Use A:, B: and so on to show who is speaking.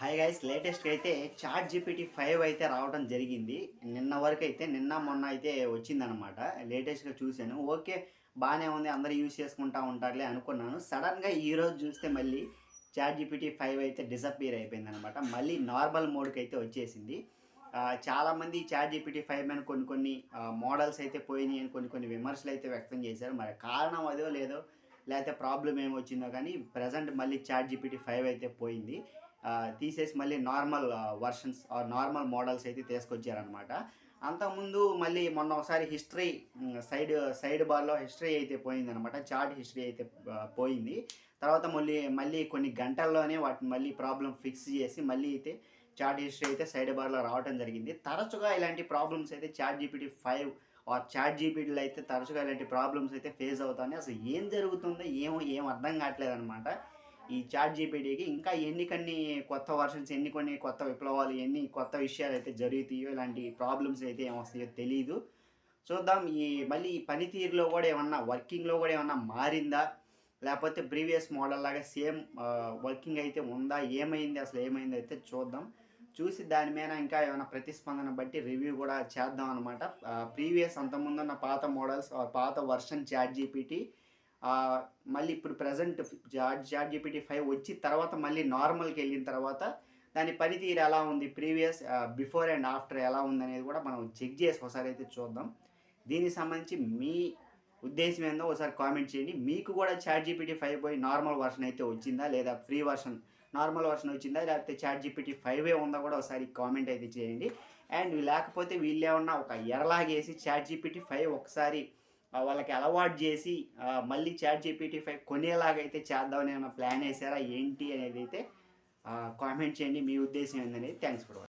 A: Hi guys, లేటెస్ట్గా అయితే chat GPT 5 అయితే రావడం జరిగింది. నిన్న వరకు అయితే నిన్న మొన్న అయితే వచ్చిందనమాట. లేటెస్ట్గా చూశాను. ఓకే, బాగానే ఉంది, అందరూ యూజ్ చేసుకుంటా ఉంటారులే అనుకున్నాను. సడన్గా ఈరోజు చూస్తే మళ్ళీ చాట్ జీపీటీ 5 అయితే డిసప్పియర్ అయిపోయిందనమాట. మళ్ళీ నార్మల్ మోడ్కి అయితే వచ్చేసింది. చాలామంది చాట్ జీపీటీ 5 మీద కొన్ని కొన్ని మోడల్స్ అయితే పోయినాయి అని కొన్ని కొన్ని విమర్శలు అయితే వ్యక్తం చేశారు. మరి కారణం అదో లేదో, లేకపోతే ప్రాబ్లం ఏమొచ్చిందో కానీ ప్రజెంట్ మళ్ళీ చాట్ జీపీటీ 5 అయితే పోయింది. తీసేసి మళ్ళీ normal versions or normal models అయితే తీసుకొచ్చారనమాట. అంతకుముందు మళ్ళీ మొన్న ఒకసారి హిస్టరీ సైడ్ బార్లో హిస్టరీ అయితే పోయిందనమాట. చాట్ హిస్టరీ అయితే పోయింది. తర్వాత మళ్ళీ మళ్ళీ కొన్ని గంటల్లోనే వాటిని మళ్ళీ ప్రాబ్లం ఫిక్స్ చేసి మళ్ళీ అయితే చాట్ హిస్టరీ అయితే సైడ్ బార్లో రావడం జరిగింది. తరచుగా ఇలాంటి ప్రాబ్లమ్స్ అయితే చాట్ జీపీటీ 5 ఆర్ చాట్ జీపీటీలో అయితే తరచుగా ఇలాంటి ప్రాబ్లమ్స్ అయితే ఫేస్ అవుతాయి. అసలు ఏం జరుగుతుందో ఏం అర్థం కావట్లేదు అనమాట. ఈ చాట్ జీపీటీకి ఇంకా కొన్ని కొత్త వర్షన్స్, కొన్ని కొత్త విప్లవాలు, ఎన్ని కొత్త విషయాలు అయితే జరుగుతాయో, ఇలాంటి ప్రాబ్లమ్స్ అయితే ఏమొస్తాయో తెలీదు. చూద్దాం. మళ్ళీ ఈ పనితీరులో కూడా ఏమన్నా, వర్కింగ్లో కూడా ఏమన్నా మారిందా, లేకపోతే ప్రీవియస్ మోడల్ లాగా సేమ్ వర్కింగ్ అయితే ఉందా, అసలు ఏమైంది అయితే చూద్దాం. చూసి దాని మీద ఇంకా ఏమైనా ప్రతిస్పందన బట్టి రివ్యూ కూడా చేద్దాం అనమాట. ప్రీవియస్ అంతకుముందున్న పాత మోడల్స్, పాత వర్షన్ చాట్ జీపీటీ మళ్ళీ ఇప్పుడు ప్రజెంట్ చాట్ జీపీటీ 5 వచ్చిన తర్వాత మళ్ళీ నార్మల్కి వెళ్ళిన తర్వాత దాని పనితీరు ఎలా ఉంది, ప్రీవియస్ బిఫోర్ అండ్ ఆఫ్టర్ ఎలా ఉందనేది కూడా మనం చెక్ చేసి ఒకసారి అయితే చూద్దాం. దీనికి సంబంధించి మీ ఉద్దేశం ఏందో ఒకసారి కామెంట్ చేయండి. మీకు కూడా చాట్ జీపీటీ 5 పోయి నార్మల్ వర్షన్ అయితే వచ్చిందా, లేదా ఫ్రీ వర్షన్ నార్మల్ వర్షన్ వచ్చిందా, లేకపోతే చాట్ జీపీటీ 5 ఉందా కూడా ఒకసారి కామెంట్ అయితే చేయండి. అండ్ లేకపోతే వీళ్ళు ఏమన్నా ఒక ఎరలాగేసి చాట్ జీపీటీ 5 ఒకసారి వాళ్ళకి అలవాటు చేసి మళ్ళీ చాట్ జీపీటీ 5 కొనేలాగైతే చేద్దామని ఏమైనా ప్లాన్ వేసారా ఏంటి అనేది అయితే కామెంట్ చేయండి. మీ ఉద్దేశం ఏందనేది. Thanks for watching.